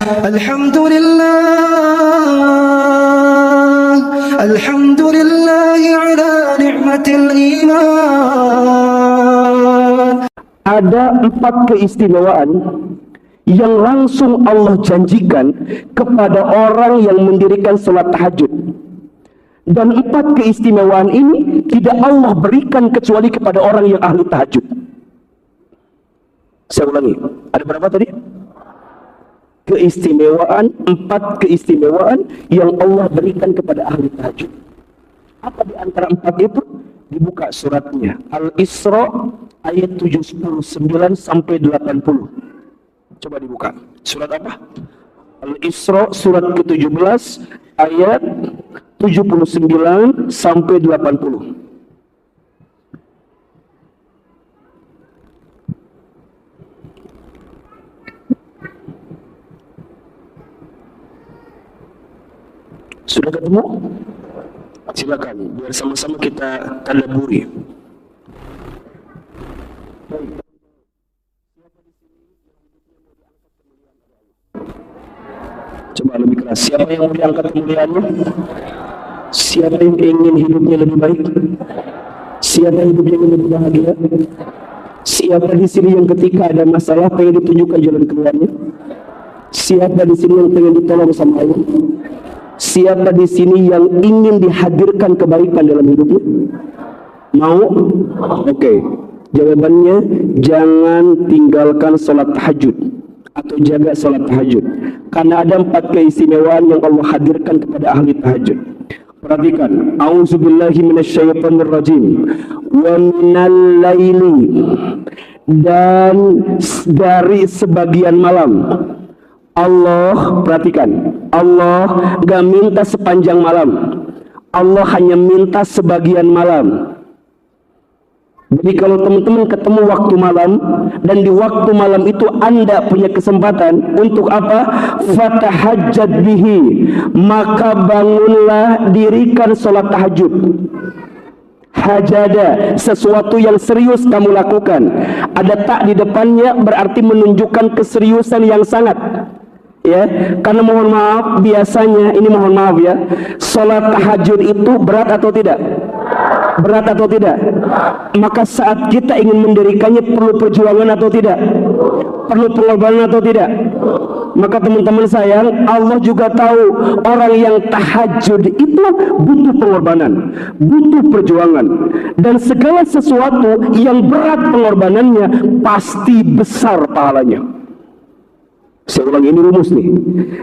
Alhamdulillah ala ni'matil iman. Ada 4 keistimewaan yang langsung Allah janjikan kepada orang yang mendirikan salat tahajud. Dan 4 keistimewaan ini tidak Allah berikan kecuali kepada orang yang ahli tahajud. Saya ulangi, ada berapa tadi? Keistimewaan, 4 keistimewaan yang Allah berikan kepada ahli tahajud. Apa di antara 4 itu? Dibuka suratnya Al-Isra ayat 79 sampai 80. Coba dibuka. Surat apa? Al-Isra surat ke-17 ayat 79 sampai 80. Sudah ketemu? Silakan, biar sama-sama kita tadabburi. Coba lebih keras. Siapa yang mau diangkat kemuliaannya? Siapa yang ingin hidupnya lebih baik? Siapa hidupnya yang lebih bahagia? Siapa di sini yang ketika ada masalah pengen ditunjukkan jalan keluarnya? Siapa di sini yang pengen ditolong sama Allah? Siapa di sini yang ingin dihadirkan kebaikan dalam hidupnya? Mau? Oke. Jawabannya, jangan tinggalkan sholat tahajud atau jaga sholat tahajud. Karena ada 4 keistimewaan yang Allah hadirkan kepada ahli tahajud. Perhatikan. A'udzubillahi minasyaitonirrajim. Wa minal laili, dan dari sebagian malam. Allah, perhatikan, Allah gak minta sepanjang malam, Allah hanya minta sebagian malam. Jadi kalau teman-teman ketemu waktu malam, dan di waktu malam itu Anda punya kesempatan untuk apa? Fatahajjad bihi, maka bangunlah, dirikan sholat tahajud. Hajada, sesuatu yang serius kamu lakukan. Ada tak di depannya berarti menunjukkan keseriusan yang sangat. Ya, karena mohon maaf, biasanya ini mohon maaf ya, sholat tahajud itu berat atau tidak? Berat atau tidak? Maka saat kita ingin mendirikannya perlu perjuangan atau tidak? Perlu pengorbanan atau tidak? Maka teman-teman sayang, Allah juga tahu orang yang tahajud itu butuh pengorbanan, butuh perjuangan, dan segala sesuatu yang berat pengorbanannya pasti besar pahalanya. Saya ulang, ini rumus nih.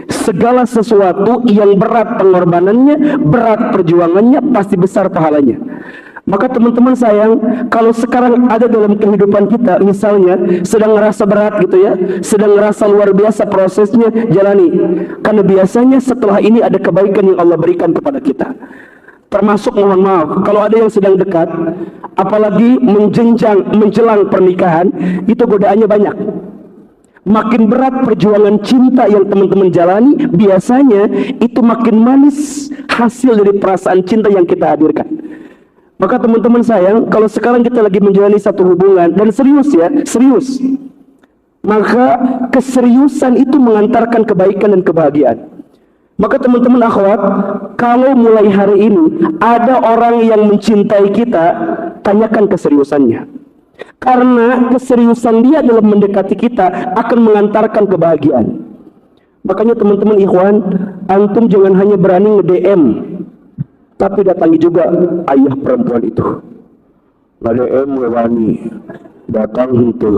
Segala sesuatu yang berat pengorbanannya, berat perjuangannya, pasti besar pahalanya. Maka teman-teman sayang, kalau sekarang ada dalam kehidupan kita, misalnya sedang ngerasa berat gitu ya, sedang ngerasa luar biasa prosesnya, jalani. Karena biasanya setelah ini ada kebaikan yang Allah berikan kepada kita. Termasuk mohon maaf, kalau ada yang sedang dekat, apalagi menjelang pernikahan, itu godaannya banyak. Makin berat perjuangan cinta yang teman-teman jalani, biasanya itu makin manis hasil dari perasaan cinta yang kita hadirkan. Maka teman-teman sayang, kalau sekarang kita lagi menjalani satu hubungan, dan serius ya, serius, maka keseriusan itu mengantarkan kebaikan dan kebahagiaan. Maka teman-teman akhwat, kalau mulai hari ini ada orang yang mencintai kita, tanyakan keseriusannya. Karena keseriusan dia dalam mendekati kita akan mengantarkan kebahagiaan. Makanya teman-teman ikhwan, antum jangan hanya berani nge-DM, tapi datangi juga ayah perempuan itu. Nge-DM wani, datang itu.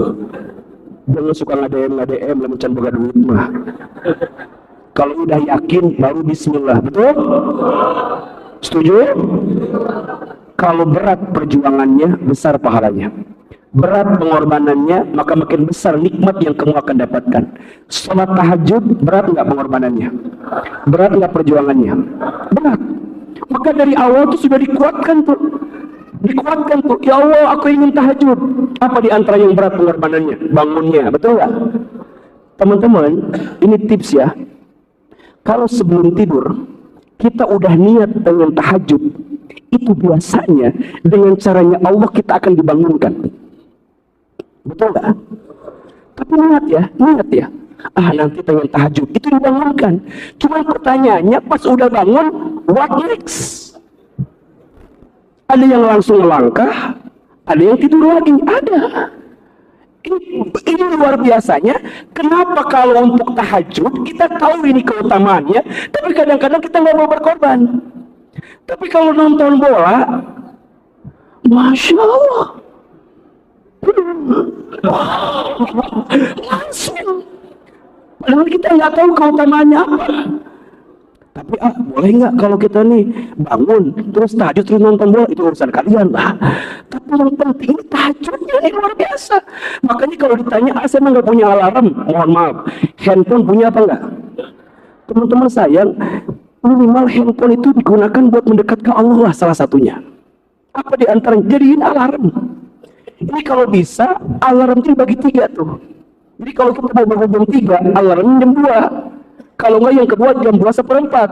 Jangan suka nge-DM, lamun can boga duit mah. Kalau udah yakin baru bismillah, betul? Setuju? Kalau berat perjuangannya, besar pahalanya. Berat pengorbanannya, maka makin besar nikmat yang kamu akan dapatkan. Salat tahajud, berat nggak pengorbanannya? Berat nggak perjuangannya? Berat. Maka dari awal tuh sudah dikuatkan tuh. Dikuatkan tuh, ya Allah aku ingin tahajud. Apa di antara yang berat pengorbanannya? Bangunnya, betul nggak? Teman-teman, ini tips ya. Kalau sebelum tidur, kita udah niat pengen tahajud, itu biasanya dengan caranya Allah kita akan dibangunkan. Betul nggak? Tapi niat ya. Nanti pengen tahajud, itu dibangunkan. Cuma pertanyaannya pas udah bangun, what next? Ada yang langsung melangkah, ada yang tidur lagi, ada. Ini luar biasanya. Kenapa kalau untuk tahajud kita tahu ini keutamaannya, tapi kadang-kadang kita nggak mau berkorban. Tapi kalau nonton bola, Masya Allah, langsung. Padahal kita nggak tahu keutamaannya apa. Tapi boleh nggak kalau kita nih bangun terus tahajud terus nonton bola, itu urusan kalian lah. Tapi yang penting ini tahajudnya ini luar biasa. Makanya kalau ditanya, saya emang nggak punya alarm, mohon maaf, handphone punya apa enggak? Teman-teman sayang, minimal handphone itu digunakan buat mendekat ke Allah lah salah satunya. Apa di antara jadiin alarm? Ini kalau bisa alarm itu dibagi 3 tuh. Jadi kalau kita mau bangun jam 3, alarm jam 2. Kalau enggak yang kedua jam 2:04.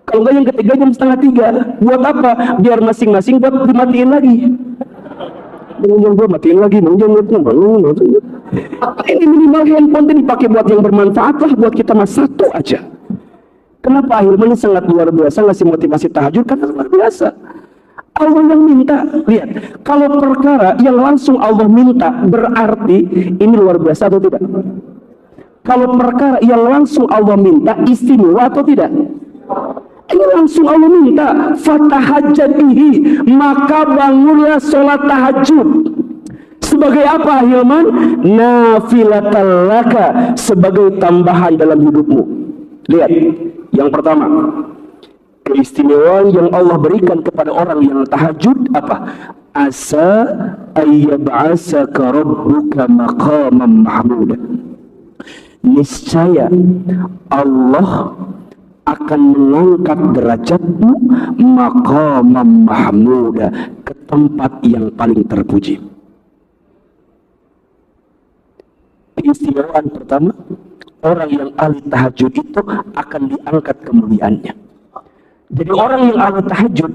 Kalau enggak yang ketiga jam 2:30. Buat apa? Biar masing-masing buat dimatiin lagi. Jam 2 matiin lagi, jam 2 ini minimal handphone ini dipakai buat yang bermanfaat lah, buat kita mas satu aja. Kenapa Hilman ini sangat luar biasa ngasih motivasi tahajud? Karena luar biasa. Allah yang minta. Lihat, kalau perkara yang langsung Allah minta berarti ini luar biasa atau tidak? Kalau perkara yang langsung Allah minta istimewa atau tidak? Ini langsung Allah minta, fatahajjad bihi, maka bangunlah sholat tahajud. Sebagai apa Hilman? Nafilatan laka, sebagai tambahan dalam hidupmu. Lihat, yang pertama, keistimewaan yang Allah berikan kepada orang yang tahajud apa? Asa ayyab'asaka rabbuka maqaman mahmuda. Niscaya Allah akan mengangkat derajatmu maqaman mahmuda, ke tempat yang paling terpuji. Keistimewaan pertama, orang yang ahli tahajud itu akan diangkat kemuliaannya. Jadi orang yang ahli tahajud,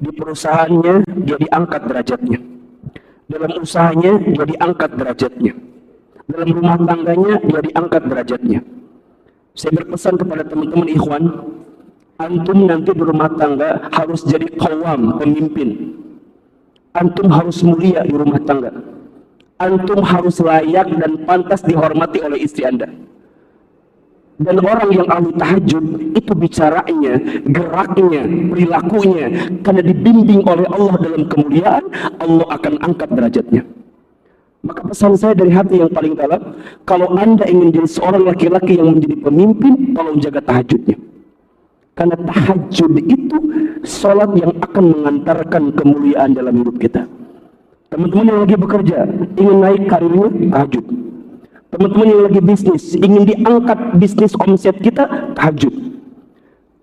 di perusahaannya dia diangkat derajatnya, dalam usahanya dia diangkat derajatnya, dalam rumah tangganya dia diangkat derajatnya. Saya berpesan kepada teman-teman ikhwan, antum nanti di rumah tangga harus jadi qawam, pemimpin. Antum harus mulia di rumah tangga. Antum harus layak dan pantas dihormati oleh istri Anda. Dan orang yang ahli tahajud itu bicaranya, geraknya, perilakunya, karena dibimbing oleh Allah dalam kemuliaan, Allah akan angkat derajatnya. Maka pesan saya dari hati yang paling dalam, kalau Anda ingin jadi seorang laki-laki yang menjadi pemimpin, tolong jaga tahajudnya. Karena tahajud itu sholat yang akan mengantarkan kemuliaan dalam hidup kita. Teman-teman yang lagi bekerja, ingin naik karirnya, tahajud. Teman-teman yang lagi bisnis, ingin diangkat bisnis omset kita, tahajud.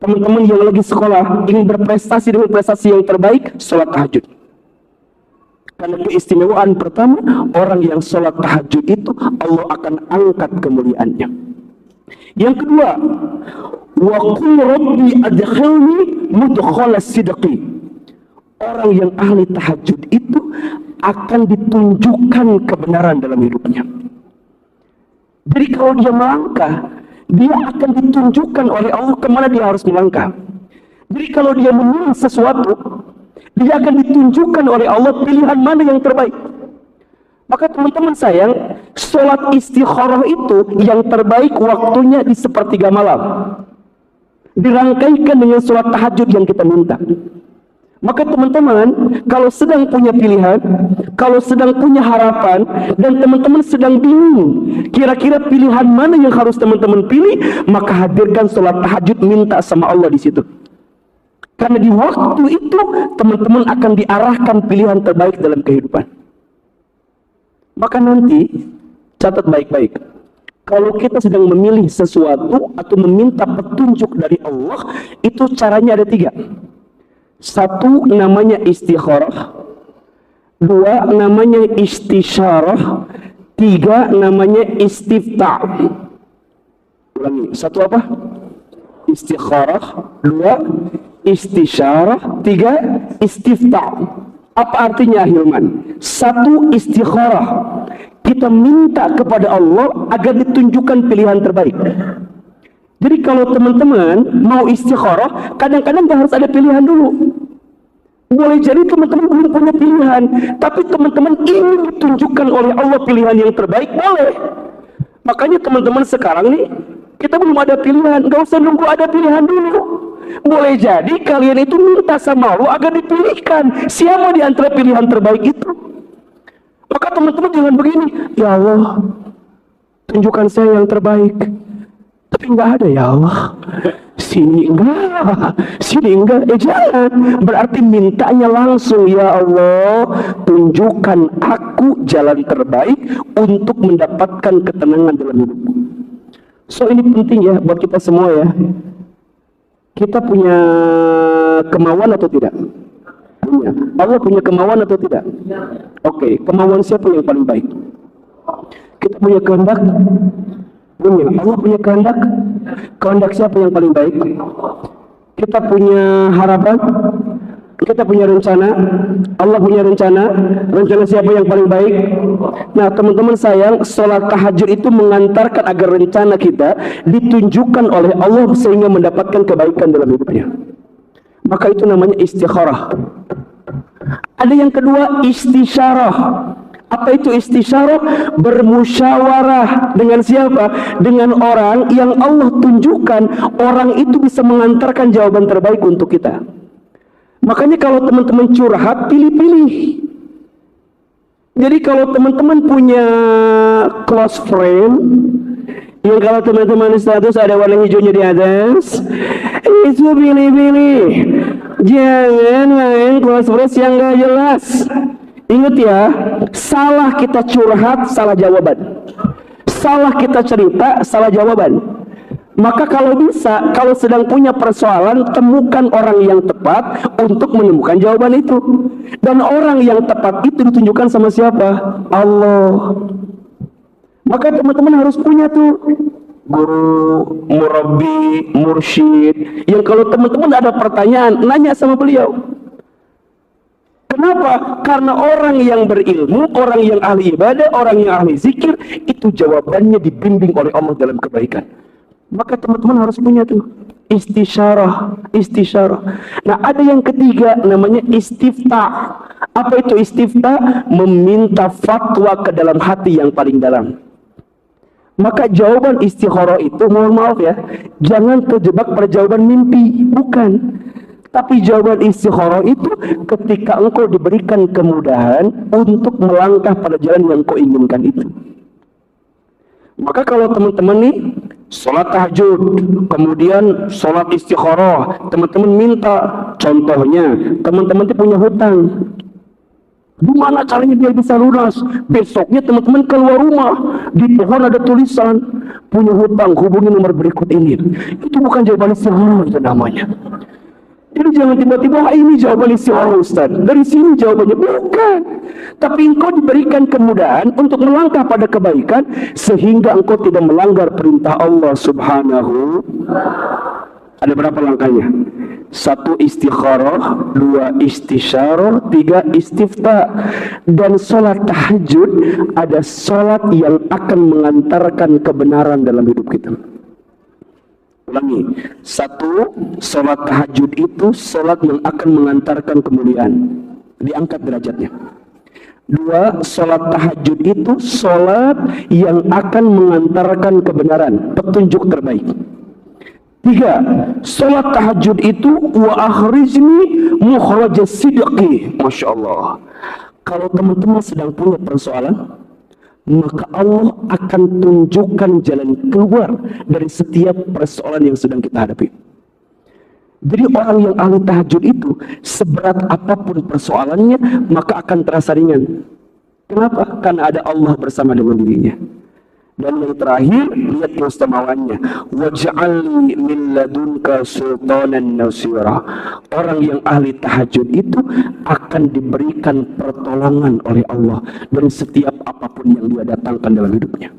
Teman-teman yang lagi sekolah, ingin berprestasi dengan prestasi yang terbaik, sholat tahajud. Karena keistimewaan pertama, orang yang sholat tahajud itu Allah akan angkat kemuliaannya. Yang kedua, wa qul rabbi adkhilni mudkhala sidqi. Orang yang ahli tahajud itu akan ditunjukkan kebenaran dalam hidupnya. Jadi kalau dia melangkah, dia akan ditunjukkan oleh Allah kemana dia harus melangkah. Jadi kalau dia memilih sesuatu, dia akan ditunjukkan oleh Allah pilihan mana yang terbaik. Maka teman-teman sayang, sholat istikharah itu yang terbaik waktunya di sepertiga malam. Dirangkaikan dengan sholat tahajud yang kita minta. Maka teman-teman, kalau sedang punya pilihan, kalau sedang punya harapan, dan teman-teman sedang bingung, kira-kira pilihan mana yang harus teman-teman pilih, maka hadirkan sholat tahajud, minta sama Allah di situ. Karena di waktu itu, teman-teman akan diarahkan pilihan terbaik dalam kehidupan. Maka nanti, catat baik-baik. Kalau kita sedang memilih sesuatu, atau meminta petunjuk dari Allah, itu caranya ada 3. 1 namanya istikharah, 2 namanya istisyarah, 3 namanya istiftah. Ulangi, 1 apa? Istikharah, 2 istisyarah, 3 istiftah. Apa artinya Hilman? 1 istikharah, kita minta kepada Allah agar ditunjukkan pilihan terbaik. Jadi kalau teman-teman mau istikharah, kadang-kadang harus ada pilihan dulu. Boleh jadi teman-teman belum punya pilihan, tapi teman-teman ingin ditunjukkan oleh Allah pilihan yang terbaik, boleh. Makanya teman-teman sekarang nih, kita belum ada pilihan, gak usah nunggu ada pilihan dulu. Boleh jadi kalian itu minta sama Allah agar dipilihkan siapa di antara pilihan terbaik itu. Maka teman-teman jangan begini, ya Allah, tunjukkan saya yang terbaik. Tapi enggak ada, ya Allah. Sini enggak, jangan. Berarti mintanya langsung, ya Allah, tunjukkan aku jalan terbaik untuk mendapatkan ketenangan dalam hidupku. So ini penting ya buat kita semua ya. Kita punya kemauan atau tidak? Punya. Allah punya kemauan atau tidak? Oke, kemauan siapa yang paling baik? Kita punya kehendak? Punya. Allah punya kehendak? Kehendak siapa yang paling baik? Kita punya harapan? Kita punya rencana? Allah punya rencana? Rencana siapa yang paling baik? Nah teman-teman sayang, sholat tahajud itu mengantarkan agar rencana kita ditunjukkan oleh Allah sehingga mendapatkan kebaikan dalam hidupnya. Maka itu namanya istikharah. Ada yang kedua, istisyarah. Apa itu istisyarah? Bermusyawarah dengan siapa? Dengan orang yang Allah tunjukkan orang itu bisa mengantarkan jawaban terbaik untuk kita. Makanya kalau teman-teman curhat, pilih-pilih. Jadi kalau teman-teman punya close friend, yang kalau teman-teman status ada warna hijaunya di atas, itu pilih-pilih. Jangan main close friend yang gak jelas. Ingat ya, salah kita curhat, salah jawaban. Salah kita cerita, salah jawaban. Maka kalau bisa, kalau sedang punya persoalan, temukan orang yang tepat untuk menemukan jawaban itu. Dan orang yang tepat itu ditunjukkan sama siapa? Allah. Maka teman-teman harus punya tuh guru, murabbi, mursyid, yang kalau teman-teman ada pertanyaan, nanya sama beliau. Kenapa? Karena orang yang berilmu, orang yang ahli ibadah, orang yang ahli zikir, itu jawabannya dibimbing oleh Allah dalam kebaikan. Maka teman-teman harus punya tuh istisyarah. Nah ada yang ketiga namanya istiftah. Apa itu istiftah? Meminta fatwa ke dalam hati yang paling dalam. Maka jawaban istikharah itu, mohon maaf ya, jangan terjebak pada jawaban mimpi, bukan. Tapi jawaban istikharah itu ketika engkau diberikan kemudahan untuk melangkah pada jalan yang engkau inginkan itu. Maka kalau teman-teman nih sholat tahajud, kemudian sholat istikharah, teman-teman minta, contohnya teman-teman itu punya hutang, gimana caranya dia bisa lunas? Besoknya teman-teman keluar rumah, di pohon ada tulisan, punya hutang, hubungi nomor berikut ini. Itu bukan jawaban istikharah, itu namanya. Jadi jangan tiba-tiba ini jawaban istikharah Ustaz, dari sini jawabannya, bukan. Tapi engkau diberikan kemudahan untuk melangkah pada kebaikan sehingga engkau tidak melanggar perintah Allah Subhanahu. Ada berapa langkahnya? 1 istikharah, 2 istisyarah, 3 istiftah. Dan sholat tahajud ada sholat yang akan mengantarkan kebenaran dalam hidup kita. Ulangi, 1, sholat tahajud itu sholat yang akan mengantarkan kemuliaan, diangkat derajatnya. 2, sholat tahajud itu sholat yang akan mengantarkan kebenaran, petunjuk terbaik. 3, sholat tahajud itu wa akhrizni mukhraja sidqi. Masya Allah. Kalau teman-teman sedang punya persoalan, maka Allah akan tunjukkan jalan keluar dari setiap persoalan yang sedang kita hadapi. Jadi orang yang ahli tahajud itu, seberat apapun persoalannya, maka akan terasa ringan. Kenapa? Karena ada Allah bersama dengan dirinya. Dan yang terakhir, lihat keistamawaannya, waj'alni min ladunka sultanan nasira. Orang yang ahli tahajud itu akan diberikan pertolongan oleh Allah dari setiap apapun yang dia datangkan dalam hidupnya.